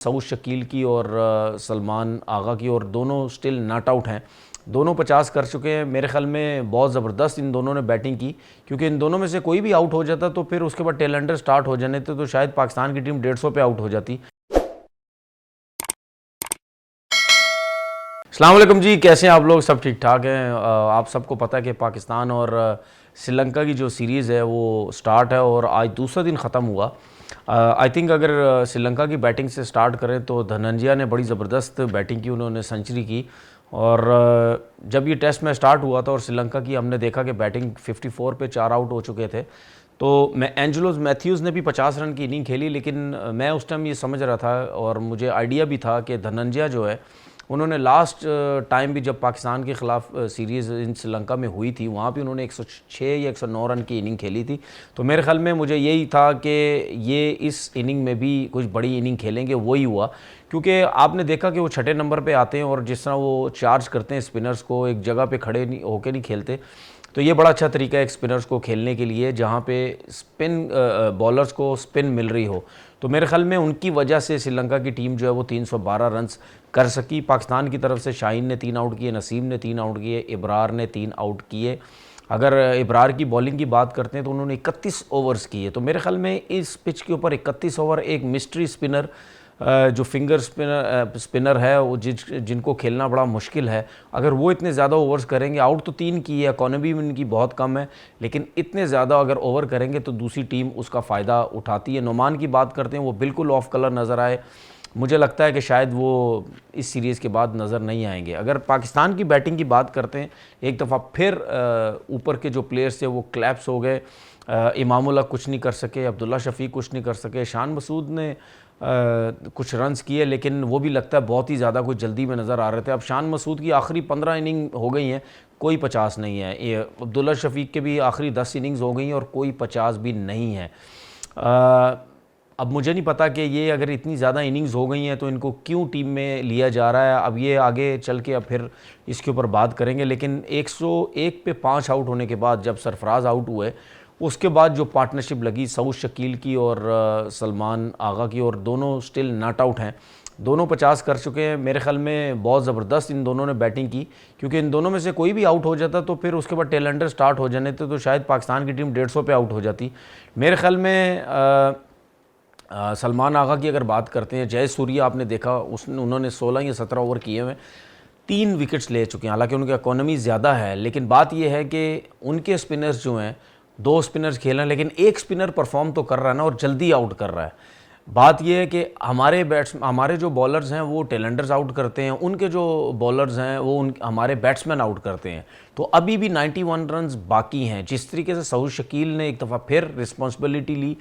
सऊद शकील की और सलमान आगा की, और दोनों स्टिल नॉट आउट हैं। दोनों 50 कर चुके हैं। मेरे ख्याल में बहुत ज़बरदस्त इन दोनों ने बैटिंग की, क्योंकि इन दोनों में से कोई भी आउट हो जाता तो फिर उसके बाद टेल एंडर स्टार्ट हो जाने थे, तो शायद पाकिस्तान की टीम 150 पे आउट हो जाती। अस्सलाम वालेकुम जी, कैसे हैं आप लोग? सब ठीक ठाक हैं? आप सबको पता है कि पाकिस्तान और श्रीलंका की जो सीरीज़ है वो स्टार्ट है और आज दूसरा दिन ख़त्म हुआ। आई थिंक अगर श्रीलंका की बैटिंग से स्टार्ट करें तो धनंजय ने बड़ी ज़बरदस्त बैटिंग की, उन्होंने सेंचुरी की। और जब ये टेस्ट मैच स्टार्ट हुआ था और श्रीलंका की हमने देखा कि बैटिंग 54 पे 4 आउट हो चुके थे, तो मैं एंजेलो मैथ्यूज़ ने भी 50 रन की इनिंग खेली, लेकिन मैं उस टाइम ये समझ रहा था और मुझे आइडिया भी था कि धनंजय जो है उन्होंने लास्ट टाइम भी जब पाकिस्तान के ख़िलाफ़ सीरीज़ इन श्रीलंका में हुई थी, वहाँ भी उन्होंने 106 या 109 रन की इनिंग खेली थी। तो मेरे ख्याल में मुझे यही था कि ये इस इनिंग में भी कुछ बड़ी इनिंग खेलेंगे। वही हुआ, क्योंकि आपने देखा कि वो छठे नंबर पे आते हैं और जिस तरह वो चार्ज करते हैं स्पिनर्स को, एक जगह पे खड़े नहीं होकर नहीं खेलते। तो ये बड़ा अच्छा तरीका है एक स्पिनर्स को खेलने के लिए, जहाँ पे स्पिन बॉलर्स को स्पिन मिल रही हो। तो मेरे ख्याल में उनकी वजह से श्रीलंका की टीम जो है वो 312 रन्स कर सकी। पाकिस्तान की तरफ से शाहीन ने 3 आउट किए, नसीम ने 3 आउट किए, इब्रार ने 3 आउट किए। अगर इब्रार की बॉलिंग की बात करते हैं तो उन्होंने 31 ओवर्स किए। तो मेरे ख्याल में इस पिच के ऊपर 31 ओवर एक मिस्ट्री स्पिनर जो फिंगर स्पिनर है वो जिनको खेलना बड़ा मुश्किल है, अगर वो इतने ज़्यादा ओवर्स करेंगे, आउट तो 3 की है, इकॉनमी में इनकी बहुत कम है, लेकिन इतने ज़्यादा अगर ओवर करेंगे तो दूसरी टीम उसका फ़ायदा उठाती है। नोमान की बात करते हैं, वो बिल्कुल ऑफ कलर नज़र आए। मुझे लगता है कि शायद वो इस सीरीज़ के बाद नज़र नहीं आएंगे। अगर पाकिस्तान की बैटिंग की बात करते हैं, एक दफ़ा फिर ऊपर के जो प्लेयर्स थे वो क्लैप्स हो गए। इमामुल्लाह कुछ नहीं कर सके, अब्दुल्ला शफीक कुछ नहीं कर सके, शान मसूद ने कुछ रन्स किए, लेकिन वो भी लगता है बहुत ही ज़्यादा कुछ जल्दी में नज़र आ रहे थे। अब शान मसूद की आखिरी 15 इनिंग हो गई हैं, कोई 50 नहीं है। ये अब्दुल्ला शफीक के भी आखिरी 10 इनिंग्स हो गई हैं और कोई 50 भी नहीं है। अब मुझे नहीं पता कि ये अगर इतनी ज़्यादा इनिंग्स हो गई हैं तो इनको क्यों टीम में लिया जा रहा है। अब ये आगे चल के अब फिर इसके ऊपर बात करेंगे, लेकिन 101 पे 5 आउट होने के बाद जब सरफराज आउट हुए, उसके बाद जो पार्टनरशिप लगी सऊद शकील की और सलमान आगा की, और दोनों स्टिल नॉट आउट हैं, दोनों 50 कर चुके हैं। मेरे ख्याल में बहुत ज़बरदस्त इन दोनों ने बैटिंग की, क्योंकि इन दोनों में से कोई भी आउट हो जाता तो फिर उसके बाद टेल एंडर स्टार्ट हो जाने थे, तो शायद पाकिस्तान की टीम 150 पे आउट हो जाती। मेरे ख्याल में सलमान आगा की अगर बात करते हैं, जय सूर्या आपने देखा उन्होंने 16 या 17 ओवर किए हुए 3 विकेट्स ले चुके हैं। हालांकि उनकी इकॉनमी ज़्यादा है, लेकिन बात यह है कि उनके स्पिनर्स जो हैं, 2 स्पिनर्स खेल रहे हैं, लेकिन एक स्पिनर परफॉर्म तो कर रहा है ना, और जल्दी आउट कर रहा है। बात यह है कि हमारे जो बॉलर्स हैं वो टेलेंडर्स आउट करते हैं, उनके जो बॉलर्स हैं वो हमारे बैट्समैन आउट करते हैं। तो अभी भी 91 रन्स बाकी हैं। जिस तरीके से सऊद शकील ने एक दफ़ा फिर रिस्पॉन्सिबिलिटी ली,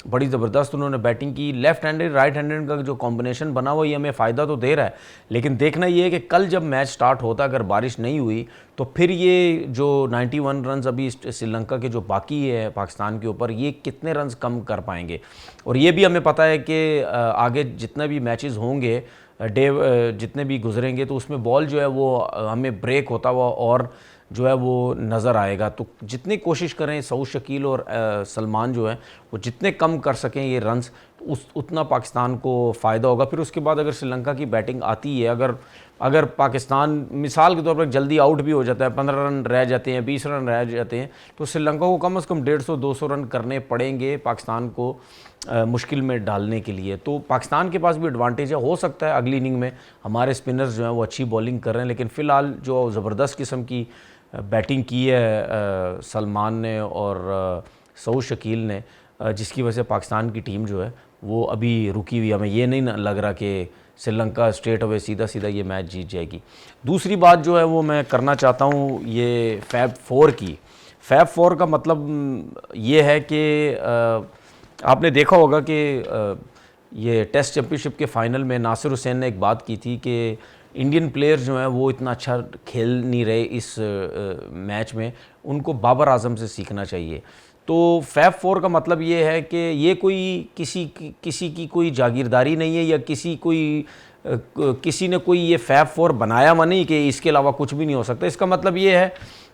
बड़ी ज़बरदस्त उन्होंने बैटिंग की। लेफ्ट हैंडेड राइट हैंडेड का जो कॉम्बिनेशन बना हुआ ये हमें फ़ायदा तो दे रहा है, लेकिन देखना ये है कि कल जब मैच स्टार्ट होता अगर बारिश नहीं हुई तो फिर ये जो 91 रन्स अभी श्रीलंका के जो बाकी है पाकिस्तान के ऊपर, ये कितने रन्स कम कर पाएंगे। और ये भी हमें पता है कि आगे जितने भी मैचेस होंगे, जितने भी गुजरेंगे, तो उसमें बॉल जो है वो हमें ब्रेक होता हुआ और जो है वो नज़र आएगा। तो जितनी कोशिश करें सऊद शकील और सलमान जो है वो जितने कम कर सकें ये रन्स, उतना पाकिस्तान को फ़ायदा होगा। फिर उसके बाद अगर श्रीलंका की बैटिंग आती है, अगर पाकिस्तान मिसाल के तौर पर जल्दी आउट भी हो जाता है, 15 रन रह जाते हैं, 20 रन रह जाते हैं, तो श्रीलंका को कम से कम 150-200 रन करने पड़ेंगे पाकिस्तान को मुश्किल में डालने के लिए। तो पाकिस्तान के पास भी एडवांटेज है। हो सकता है अगली इनिंग में हमारे स्पिनर्स जो हैं वो अच्छी बॉलिंग कर रहे हैं, लेकिन फ़िलहाल जो ज़बरदस्त किस्म की बैटिंग की है सलमान ने और सऊद शकील ने, जिसकी वजह से पाकिस्तान की टीम जो है वो अभी रुकी हुई। हमें ये नहीं लग रहा कि श्रीलंका स्ट्रेट अवे सीधा सीधा ये मैच जीत जाएगी। दूसरी बात जो है वो मैं करना चाहता हूँ ये फैब 4 की। फैब 4 का मतलब ये है कि आपने देखा होगा कि ये टेस्ट चैम्पियनशिप के फ़ाइनल में नासिर हुसैन ने एक बात की थी कि इंडियन प्लेयर्स जो हैं वो इतना अच्छा खेल नहीं रहे इस मैच में, उनको बाबर आजम से सीखना चाहिए। तो फैब 4 का मतलब ये है कि ये कोई किसी की कोई जागीरदारी नहीं है, या किसी ने कोई ये फैब 4 बनाया हुआ नहीं कि इसके अलावा कुछ भी नहीं हो सकता। इसका मतलब ये है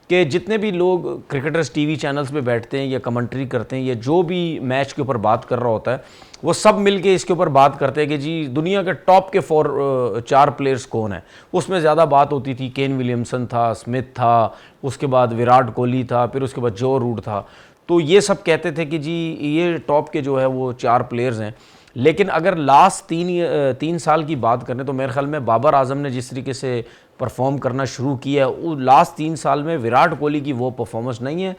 कि जितने भी लोग क्रिकेटर्स टीवी चैनल्स पे बैठते हैं या कमेंट्री करते हैं या जो भी मैच के ऊपर बात कर रहा होता है, वो सब मिलके इसके ऊपर बात करते हैं कि जी दुनिया के टॉप के 4 प्लेयर्स कौन है। उसमें ज़्यादा बात होती थी केन विलियमसन था, स्मिथ था, उसके बाद विराट कोहली था, फिर उसके बाद जो रूट था। तो ये सब कहते थे कि जी ये टॉप के जो है वो 4 प्लेयर्स हैं। लेकिन अगर लास्ट 3 साल की बात करें तो मेरे ख्याल में बाबर आजम ने जिस तरीके से परफॉर्म करना शुरू किया है, वो लास्ट 3 साल में विराट कोहली की वो परफॉर्मेंस नहीं है,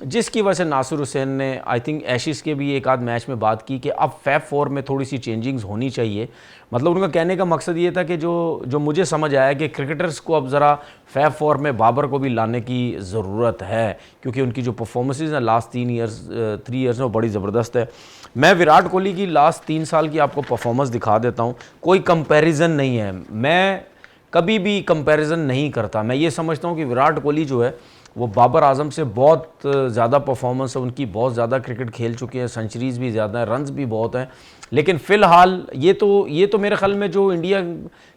जिसकी वजह से नासिर हुसैन ने आई थिंक एशिज़ के भी एक आध मैच में बात की कि अब फैब 4 में थोड़ी सी चेंजिंग्स होनी चाहिए। मतलब उनका कहने का मकसद ये था कि जो मुझे समझ आया कि क्रिकेटर्स को अब ज़रा फैब 4 में बाबर को भी लाने की ज़रूरत है, क्योंकि उनकी जो परफॉर्मेंसेज हैं लास्ट 3 ईयर्स में वो बड़ी ज़बरदस्त है। मैं विराट कोहली की लास्ट 3 साल की आपको परफॉर्मेंस दिखा देता हूँ। कोई कंपैरिजन नहीं है, मैं कभी भी कंपैरिजन नहीं करता। मैं ये समझता हूँ कि विराट कोहली जो है वो बाबर आजम से बहुत ज़्यादा परफॉर्मेंस है उनकी, बहुत ज़्यादा क्रिकेट खेल चुके हैं, सेंचुरीज़ भी ज़्यादा हैं, रन्स भी बहुत हैं। लेकिन फ़िलहाल ये तो मेरे ख्याल में जो इंडिया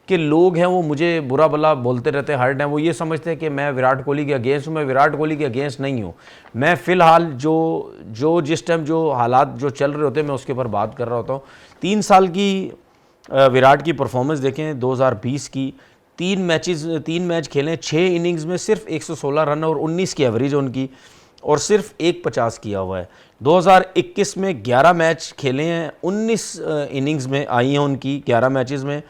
के लोग हैं वो मुझे बुरा भला बोलते रहते हैं हर टाइम, वो ये समझते हैं कि मैं विराट कोहली के अगेंस्ट हूँ। मैं विराट कोहली के अगेंस्ट नहीं हूँ। मैं फ़िलहाल जो जिस टाइम जो हालात जो चल रहे होते हैं मैं उसके ऊपर बात कर रहा होता हूँ। 3 साल की विराट की परफॉर्मेंस देखें 2020 की, 3 मैच खेले, 6 इनिंग्स में सिर्फ 116 रन और 19 की एवरेज है उनकी, और सिर्फ 150 किया हुआ है। 2021 में 11 मैच खेले हैं, 19 इनिंग्स में आई हैं उनकी, 11 मैचेस में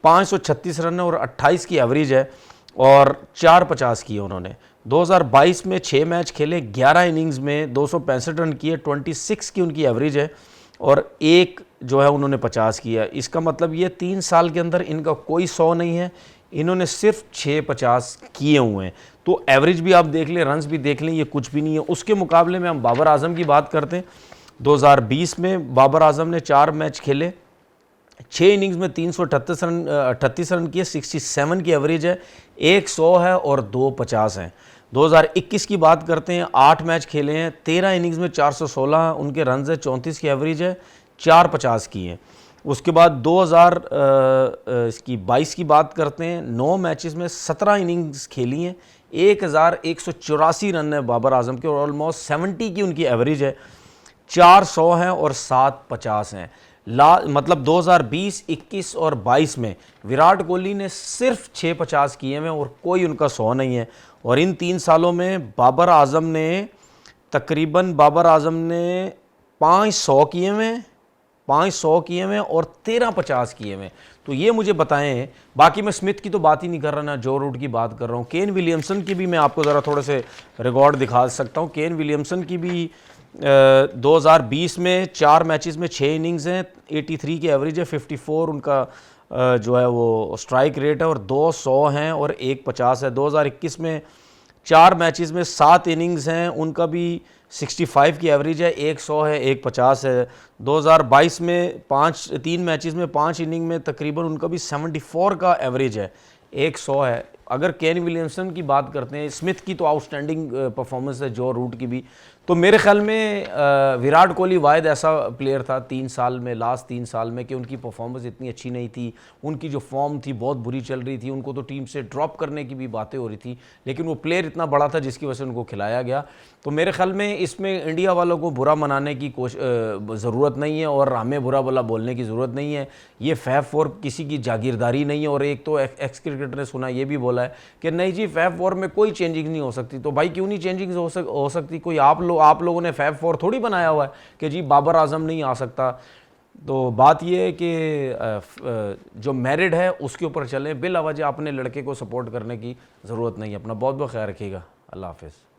536 रन और 28 की एवरेज है और 450 किए उन्होंने। 2022 में 6 मैच खेले, 11 इनिंग्स में 265 रन किए, 26 की उनकी एवरेज है और एक जो है उन्होंने 50 किया। इसका मतलब ये 3 साल के अंदर इनका कोई 100 नहीं है, इन्होंने सिर्फ 650 किए हुए हैं। तो एवरेज भी आप देख लें, रन्स भी देख लें, ये कुछ भी नहीं है। उसके मुकाबले में हम बाबर आजम की बात करते हैं। 2020 में बाबर आजम ने 4 मैच खेले, 6 इनिंग्स में 38 रन किए, 67 की एवरेज है, 1 100 है और 2 50 हैं। 2021 की बात करते हैं, 8 मैच खेले हैं, 13 इनिंग्स में 416 उनके रन है, 34 की एवरेज है, 4 50 की हैं। उसके बाद 2022 की बात करते हैं, 9 मैचेस में 17 इनिंग्स खेली हैं, 1184 रन है बाबर आजम के और ऑलमोस्ट 70 की उनकी एवरेज है, 4 100 हैं और 7 50 हैं। मतलब 2020, 21 और 22 में विराट कोहली ने सिर्फ 6 50 किए हैं और कोई उनका 100 नहीं है। और इन 3 सालों में बाबर आजम ने 5 100 किए हुए, 5 100 किए हुए और 13 50 किए हुए। तो ये मुझे बताएं। बाकी मैं स्मिथ की तो बात ही नहीं कर रहा, ना जो रूट की बात कर रहा हूँ। केन विलियमसन की भी मैं आपको ज़रा थोड़े से रिकॉर्ड दिखा सकता हूँ। केन विलियमसन की भी 2020 में 4 मैचेस में 6 इनिंग्स हैं, 83 की एवरेज है, 54 उनका जो है वो स्ट्राइक रेट है और 2 100 हैं और 1 50 है। 2021 में 4 मैचेस में 7 इनिंग्स हैं, उनका भी 65 की एवरेज है, 1 100 है, 1 50 है। 2022 में 3 मैचेस में 5 इनिंग में तकरीबन उनका भी 74 का एवरेज है, 1 100 है। अगर केन विलियमसन की बात करते हैं, स्मिथ की तो आउटस्टैंडिंग परफॉर्मेंस है, जो रूट की भी। तो मेरे ख्याल में विराट कोहली वाहिद ऐसा प्लेयर था 3 साल में, लास्ट 3 साल में, कि उनकी परफॉर्मेंस इतनी अच्छी नहीं थी, उनकी जो फॉर्म थी बहुत बुरी चल रही थी, उनको तो टीम से ड्रॉप करने की भी बातें हो रही थी, लेकिन वो प्लेयर इतना बड़ा था जिसकी वजह से उनको खिलाया गया। तो मेरे ख्याल में इसमें इंडिया वालों को बुरा मनाने की ज़रूरत नहीं है और हमें बुरा भला बोलने की ज़रूरत नहीं है। ये फैब 4 किसी की जागीरदारी नहीं है। और एक तो एक्स क्रिकेटर ने सुना ये भी बोला है कि नहीं जी फैब 4 में कोई चेंजिंग नहीं हो सकती। तो भाई क्यों नहीं चेंजिंग हो सकती? कोई आप लोगों ने फैब 4 थोड़ी बनाया हुआ है कि जी बाबर आजम नहीं आ सकता। तो बात यह है कि जो मैरिड है उसके ऊपर चलें, बिला वजह अपने लड़के को सपोर्ट करने की ज़रूरत नहीं है। अपना बहुत बहुत ख्याल रखिएगा। अल्लाह हाफ़िज़।